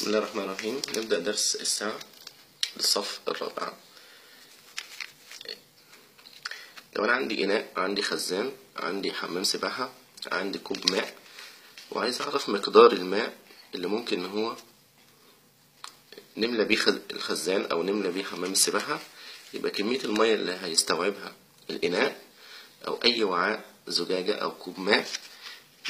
بسم الله الرحمن الرحيم. نبدأ درس الساعة للصف الرابع. لو أنا عندي إناء، عندي خزان، عندي حمام سباحة، عندي كوب ماء، وعايز أعرف مقدار الماء اللي ممكن إن هو نملى بيه الخزان أو نملى بيه حمام السباحة، يبقى كمية المية اللي هيستوعبها الإناء أو أي وعاء زجاجة أو كوب ماء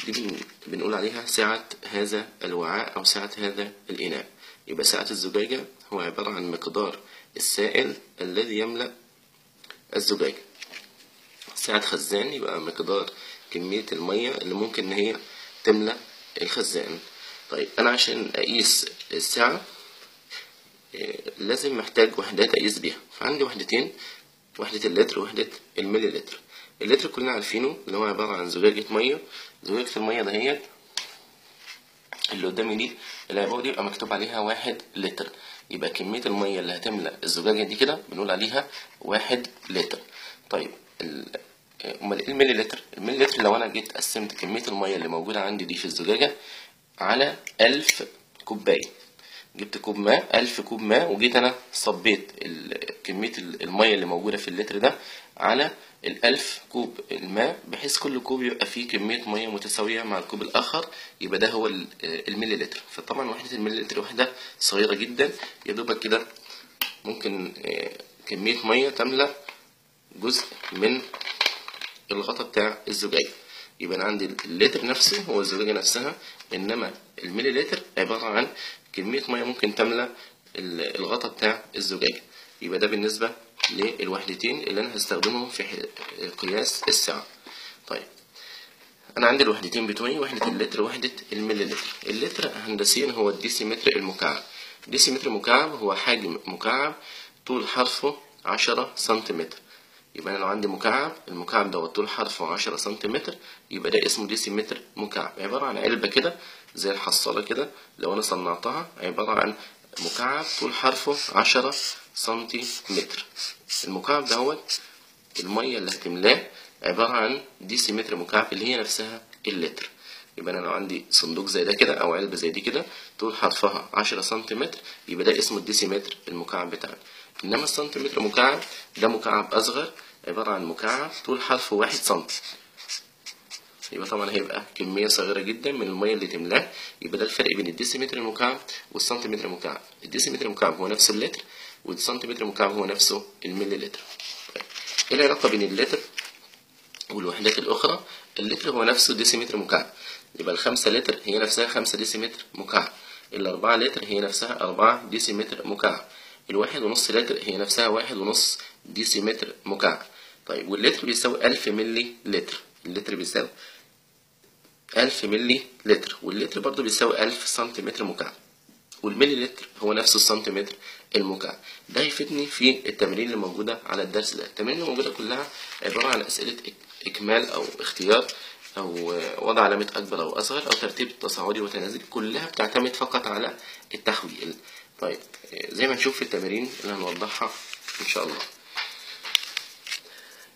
دي بنقول عليها سعة هذا الوعاء أو سعة هذا الإناء. يبقى سعة الزجاجة هو عبارة عن مقدار السائل الذي يملأ الزجاجة. سعة خزان يبقى مقدار كمية المية اللي ممكن إن هي تملأ الخزان. طيب أنا عشان أقيس السعة لازم محتاج وحدات أقيس بيها، فعندي وحدتين، وحدة اللتر ووحدة الملي لتر. اللتر كلنا عارفينه اللي هو عبارة عن زجاجة مية. زجاجة المية دهيت اللي قدامي دي العبارة دي يبقى مكتوب عليها 1 لتر، يبقى كمية المية اللي هتملأ الزجاجة دي كده بنقول عليها 1 لتر. طيب امال ايه الملي لتر؟ الملي لتر لو انا جيت قسمت كمية المية اللي موجودة عندي دي في الزجاجة على 1000 كوباية، جبت كوب ماء 1000 كوب ماء وجيت انا صبيت كمية المية اللي موجودة في اللتر ده على 1000 كوب الماء، بحيث كل كوب يبقى فيه كمية مية متساوية مع الكوب الآخر، يبقى ده هو الملي لتر. فطبعا وحدة الملي لتر وحدة صغيرة جدا، يا دوبك كده ممكن كمية مية تملأ جزء من الغطاء بتاع الزجاجة. يبقى أنا عندي اللتر نفسه هو الزجاجة نفسها، إنما الملي لتر عبارة عن كمية مية ممكن تملأ الغطاء بتاع الزجاجة. يبقى ده بالنسبة للوحدتين اللي أنا هستخدمهم في قياس السعة. طيب أنا عندي الوحدتين بتوعي، وحدة اللتر ووحدة الملي لتر. اللتر هندسيا هو الديسيمتر المكعب. الديسيمتر المكعب هو حجم مكعب طول حرفه 10 سنتيمتر. يبقى أنا لو عندي مكعب، المكعب ده طول حرفه 10 سنتيمتر، يبقى ده اسمه ديسيمتر مكعب. عبارة عن علبة كده زي الحصالة كده، لو أنا صنعتها عبارة عن مكعب طول حرفه 10 سنتيمتر. المكعب ده المية اللي هتملاه عبارة عن ديسيمتر مكعب اللي هي نفسها اللتر. يبقى أنا لو عندي صندوق زي ده كده أو علبة زي دي كده طول حرفها 10 سنتيمتر، يبقى ده اسمه الديسيمتر المكعب بتاعنا. إنما السنتيمتر مكعب ده مكعب أصغر، عبارة عن مكعب طول حرفه 1 سنتي. يبقى طبعا هيبقى كمية صغيرة جدا من المية اللي تملاه. يبقى ده الفرق بين الديسيمتر المكعب والسنتيمتر المكعب. الديسيمتر المكعب هو نفس اللتر، والسنتيمتر المكعب هو نفسه الملي لتر. ايه العلاقة بين اللتر والوحدات الأخرى؟ اللتر هو نفسه ديسيمتر مكعب، يبقى ال5 لتر هي نفسها 5 ديسيمتر مكعب، ال4 لتر هي نفسها 4 ديسيمتر مكعب، ال1.5 لتر هي نفسها 1.5 ديسيمتر مكعب. طيب واللتر بيساوي 1000 ملي لتر، اللتر بيساوي 1000 ملي لتر، واللتر برضو بيساوي 1000 سنتيمتر مكعب، والملي لتر هو نفسه السنتيمتر المكعب. ده هيفيدني في التمارين اللي موجودة على الدرس ده. التمارين اللي موجودة كلها عبارة عن أسئلة إكمال أو اختيار أو وضع علامة أكبر أو أصغر أو ترتيب تصاعدي وتنازلي، كلها بتعتمد فقط على التحويل. طيب زي ما نشوف في التمارين اللي هنوضحها إن شاء الله.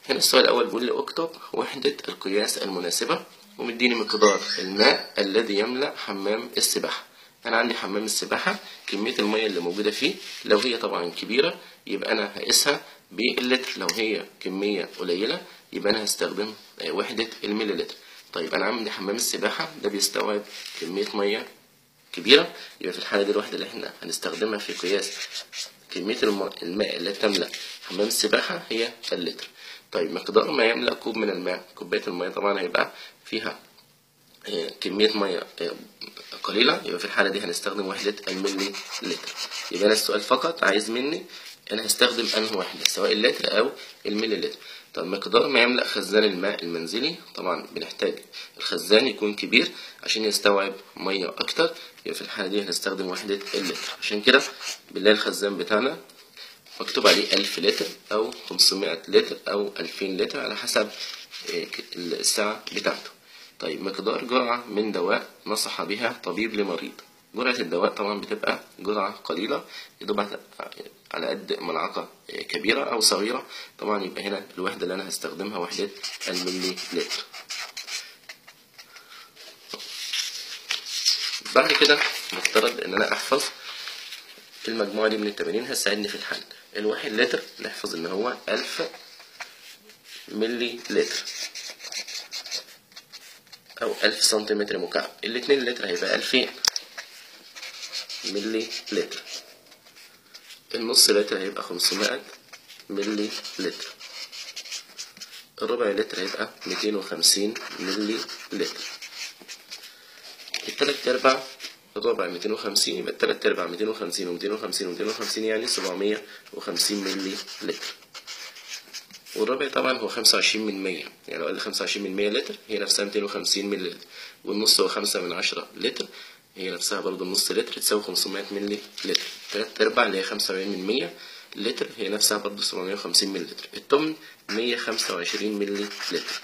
هنا السؤال الأول بيقول لي اكتب وحدة القياس المناسبة، ومديني مقدار الماء الذي يملأ حمام السباحة. أنا عندي حمام السباحة كمية المية اللي موجودة فيه لو هي طبعا كبيرة يبقى أنا هقيسها باللتر، لو هي كمية قليلة يبقى أنا هستخدم وحدة الملي لتر. طيب أنا عندي حمام السباحة ده بيستوعب كمية مية كبيرة، يبقى في الحالة دي الوحدة اللي احنا هنستخدمها في قياس كمية الماء اللي تملأ حمام السباحة هي اللتر. طيب مقدار ما يملأ كوب من الماء، كوباية المية طبعا هيبقى فيها كمية مية قليلة، يبقى في الحالة دي هنستخدم وحدة الملي لتر. يبقى أنا السؤال فقط عايز مني أنا هستخدم أنهي وحدة، سواء اللتر أو الملي لتر. طب مقدار ما يملأ خزان الماء المنزلي، طبعا بنحتاج الخزان يكون كبير عشان يستوعب مية أكتر، يبقى في الحالة دي هنستخدم وحدة اللتر. عشان كده بنلاقي الخزان بتاعنا مكتوب عليه 1000 لتر أو 500 لتر أو 2000 لتر على حسب السعة بتاعته. طيب مقدار جرعة من دواء نصح بها طبيب لمريض. جرعة الدواء طبعا بتبقى جرعة قليلة، يدوب على قد ملعقة كبيرة أو صغيرة، طبعا يبقى هنا الوحدة اللي أنا هستخدمها وحدة الملي لتر. بعد كده نفترض ان انا احفظ المجموعة دي من التمارين هتساعدني في الحل. الواحد لتر نحفظ ان هو 1000 ملي لتر او 1000 سنتيمتر مكعب. الاتنين لتر هيبقى 2000 ملي لتر. النص لتر هيبقى 500 ملي لتر. الربع لتر هيبقى 250 ملي لتر. التلات ارباع الربع 250 يبقى التلات ارباع 250 و250 و250 يعني 750 ملي لتر. والربع طبعا هو 25 من 100، يعني لو قال 25 من 100 لتر هي نفسها 250 ملي لتر. والنص هو 5 من 10 لتر، هي نفسها برضه النص لتر تساوي 500 ملي لتر. تلات ارباع اللي هي 75 من 100 لتر هي نفسها برضه 750 ملي لتر. التمن 125 ملي لتر.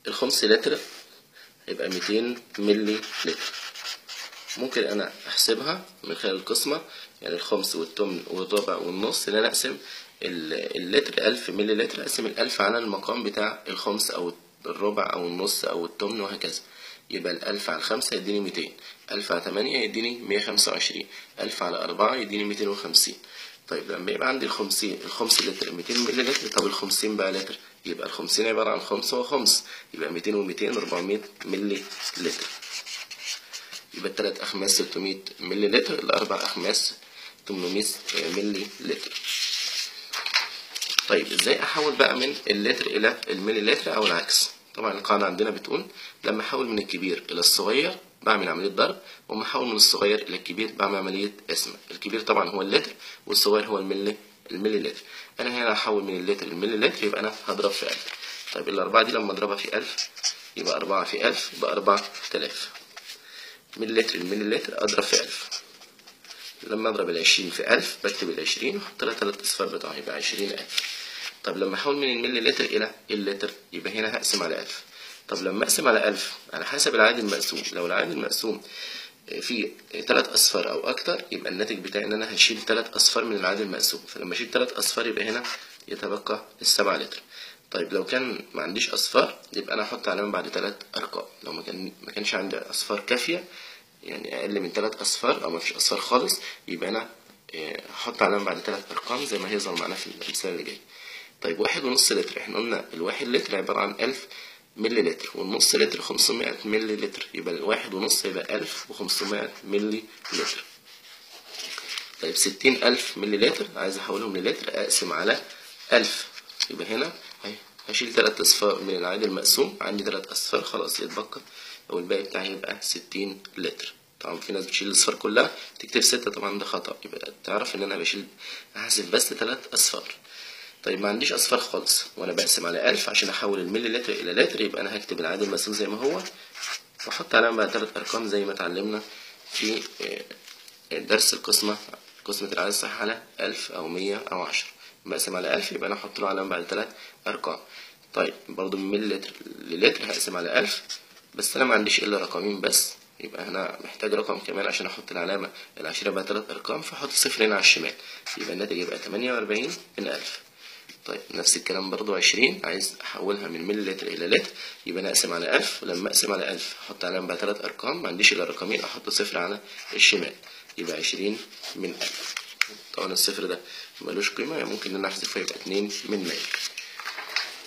الخمس لتر هيبقى 200 ملي لتر. ممكن انا احسبها من خلال القسمة، يعني الخمس والتمن والربع والنص، ان انا اقسم اللتر 1000 ملي لتر، اقسم ال1000 على المقام بتاع الخمس او الربع او النص او التمن وهكذا. يبقى ال1000 على 5 يديني 200، 1000 على 8 يديني 125، 1000 على 4 يديني 250. طيب لما يبقى عندي الخمس لتر 200 ملي لتر، طب ال50 بقى لتر، يبقى ال50 عبارة عن خمس وخمس، يبقى 200 و200 400 ملي لتر. يبقى التلات أخماس 600 ملي لتر، الأربع أخماس 800 ملي لتر. طيب ازاي أحول بقى من اللتر إلى الملي لتر أو العكس؟ طبعا القاعدة عندنا بتقول لما أحول من الكبير إلى الصغير بعمل عملية ضرب، وما أحول من الصغير إلى الكبير بعمل عملية قسمة. الكبير طبعا هو اللتر والصغير هو الملي لتر. أنا هنا هحول من اللتر للملي لتر، يبقى أنا هضرب في 1000. طيب الأربعة دي لما أضربها في 1000 يبقى 4 في 1000 يبقى 4000 ملي لتر. الملي لتر أضرب في 1000. لما أضرب 20 في 1000 بكتب 20 وأحط لها 3 أصفار بتاعها يبقى 20000. طب لما أحول من الملي لتر إلى اللتر يبقى هنا هقسم على 1000. طب لما أقسم على 1000 على حسب العدد المقسوم، لو العدد المقسوم فيه 3 أصفار أو أكتر يبقى الناتج بتاعي إن أنا هشيل 3 أصفار من العدد المقسوم، فلما أشيل 3 أصفار يبقى هنا يتبقى ال7 لتر. طيب لو كان ما عنديش أصفار يبقى أنا هحط علامة بعد 3 أرقام. لو ما كانش عندي أصفار كافية، يعني أقل من 3 أصفار أو ما فيش أصفار خالص، يبقى أنا هحط علامة بعد 3 أرقام زي ما هيظهر معانا في الأمثلة اللي جاية. طيب 1.5 لتر، احنا قلنا ال1 لتر عبارة عن 1000 ملي لتر، والنص لتر 500 ملي لتر، يبقى 1.5 يبقى 1500 ملي لتر. طيب 60000 ملي لتر عايز أحولهم للتر، أقسم على 1000، يبقى هنا هشيل 3 أصفار من العدد المقسوم، عندي 3 أصفار خلاص يتبقى أو الباقي بتاعي يبقى 60 لتر. طبعا في ناس بتشيل الأصفار كلها تكتب 6، طبعا ده خطأ، يبقى تعرف إن أنا هحسب بس 3 أصفار. طيب ما عنديش أصفار خالص وأنا بقسم على 1000 عشان أحول الملي لتر إلى لتر، يبقى أنا هكتب العدد المقسوم زي ما هو وأحط علامة بعد 3 أرقام زي ما اتعلمنا في درس قسمة العدد الصحيح على 1000 أو 100 أو 10. بقسم على 1000 يبقى أنا أحط له علامة بعد 3 أرقام. طيب برضو من ملي لتر للتر هقسم على 1000، بس أنا ما عنديش إلا رقمين بس، يبقى هنا محتاج رقم كمان عشان أحط العلامة العشرة بعد 3 أرقام، فأحط صفر هنا على الشمال، يبقى الناتج يبقى 48 من 1000. طيب نفس الكلام برضو 20 عايز أحولها من ملي لتر إلى لتر، يبقى أنا أقسم على 1000، ولما أقسم على 1000 أحط علامة بعد 3 أرقام، ما عنديش إلا رقمين أحط صفر على الشمال، يبقى 20 من 1000. طبعا الصفر ده ملوش قيمة، يعني ممكن إن أنا أحذفه يبقى 2 من 100.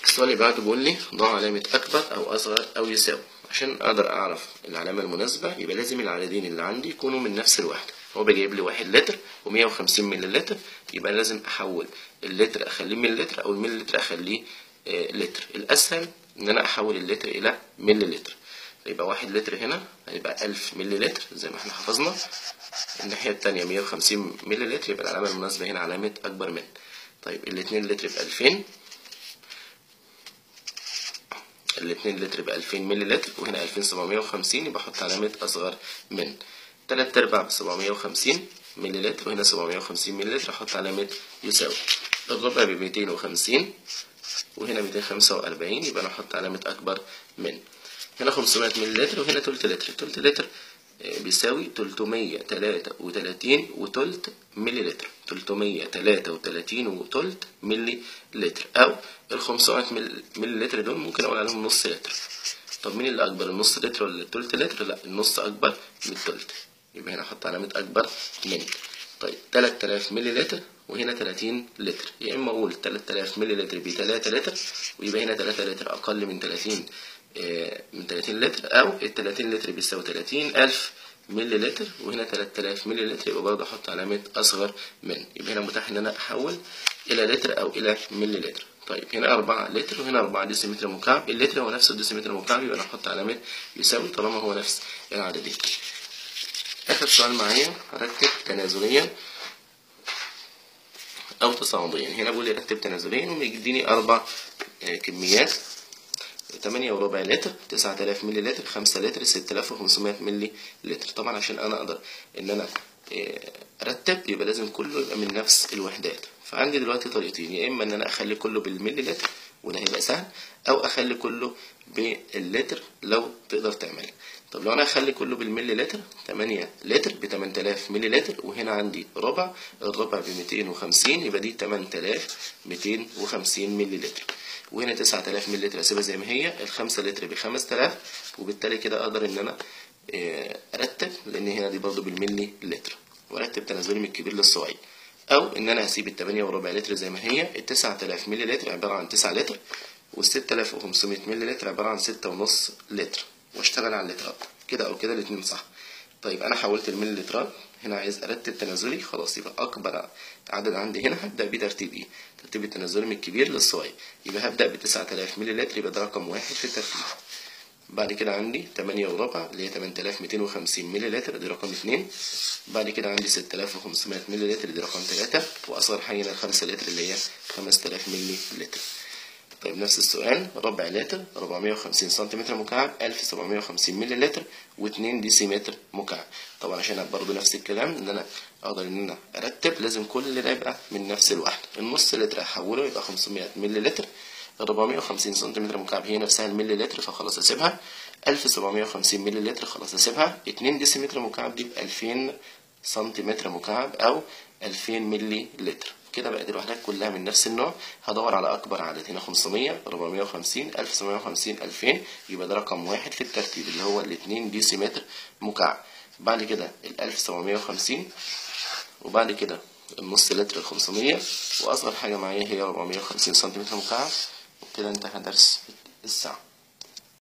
السؤال اللي بعده بيقول لي ضع علامة أكبر أو أصغر أو يساوي. عشان أقدر أعرف العلامة المناسبة يبقى لازم العددين اللي عندي يكونوا من نفس الوحدة. هو بيجيب لي 1 لتر و150 ملي لتر، يبقى لازم أحول اللتر أخليه ملي لتر أو الملي لتر أخليه لتر. الأسهل إن أنا أحول اللتر إلى ملي لتر، يبقى 1 لتر هنا هيبقى 1000 ملي لتر زي ما احنا حفظنا. الناحية التانية 150 ملي لتر، يبقى العلامة المناسبة هنا علامة أكبر من. طيب الاتنين لتر ب2000، الاتنين لتر ب2000 ملي لتر، وهنا 2750 يبقى أحط علامة أصغر من. 3 أرباع ب750 ملي لتر، وهنا 750 ملي لتر أحط علامة يساوي. الربع ب250 وهنا 245 يبقى أنا أحط علامة أكبر من. هنا 500 ملي لتر وهنا تلت لتر، تلت لتر بيساوي 333 وتلت ملي لتر، 333 وتلت ملي لتر، أو ال500 ملي لتر دول ممكن أقول عليهم نص لتر. طب مين اللي اكبر، النص لتر ولا التلت لتر؟ لا، النص اكبر من التلت، يبقى هنا احط علامة اكبر من. طيب 3000 ملي لتر وهنا 30 لتر، يا اما اقول 3000 ملي لتر ب 3 لتر ويبقى هنا 3 لتر اقل من 30 لتر، او ال 30 لتر بيساوي 30000 ملي لتر وهنا 3000 ملي لتر، يبقى برضه احط علامة اصغر من. يبقى هنا متاح ان انا احول الى لتر او الى ملي لتر. طيب هنا 4 لتر وهنا 4 ديسيمتر مكعب، اللتر هو نفس الديسيمتر مكعب، يبقى انا احط علامة يساوي طالما هو نفس العددين. آخر سؤال معايا، رتب تنازليا أو تصاعديا. هنا بقول لي رتب تنازليا وبيديني 4 كميات: 8 وربع لتر، 9000 ملي لتر، 5 لتر، 6500 ملي لتر. طبعا عشان أنا أقدر إن أنا أرتب يبقى لازم كله يبقى من نفس الوحدات. فعندي دلوقتي طريقتين، يا إما إن أنا أخلي كله بالملي لتر وده هيبقى سهل، أو أخلي كله باللتر لو تقدر تعملها. طب لو انا اخلي كله بالملي لتر، 8 لتر ب 8000 ملي لتر، وهنا عندي ربع، الربع ب 250، يبقى دي 8250 ملي لتر، وهنا 9000 ملي لتر اسيبها زي ما هي، ال5 لتر ب 5000، وبالتالي كده اقدر ان انا ارتب، لان هنا دي برضو بالملي لتر، وارتب تنازلي من الكبير للصغير. او ان انا هسيب ال8 وربع لتر زي ما هي، ال9000 ملي لتر عبارة عن 9 لتر، وال6500 ملي لتر عبارة عن 6.5 لتر، واشتغل على اللترات كده او كده، الاتنين صح. طيب انا حولت الملي لترات، هنا عايز ارتب تنازلي، خلاص يبقى اكبر عدد عندي هنا هبدا بيه ترتيب ايه؟ ترتيب التنازلي من الكبير للصغير، يبقى هبدا ب 9000 ملي لتر، يبقى ده رقم 1 في الترتيب. بعد كده عندي 8 وربع اللي هي 8250 ملي لتر، دي رقم 2. بعد كده عندي 6500 ملي لتر، دي رقم 3. واصغر حاجه هنا 5 لتر اللي هي 5000 ملي لتر. طيب نفس السؤال، ربع لتر 450 سنتيمتر مكعب، 1750 ملي لتر، و2 ديسيمتر مكعب. طبعا عشان برضه نفس الكلام ان انا اقدر ان انا ارتب لازم كل ده يبقى من نفس الوحده. النص لتر احوله يبقى 500 ملي لتر، 450 سنتيمتر مكعب هي نفسها الملي لتر فخلاص اسيبها، 1750 ملي لتر خلاص اسيبها، 2 ديسيمتر مكعب دي ب 2000 سنتيمتر مكعب او 2000 ملي لتر. كده بقت الوحدات كلها من نفس النوع. هدور على اكبر عدد، هنا 500 450 1750 2000، يبقى ده رقم 1 في الترتيب اللي هو ال2 ديسيمتر مكعب. بعد كده ال 1750، وبعد كده النص لتر ال 500، واصغر حاجه معايا هي 450 سنتيمتر مكعب. وكده انتهى درس الساعه.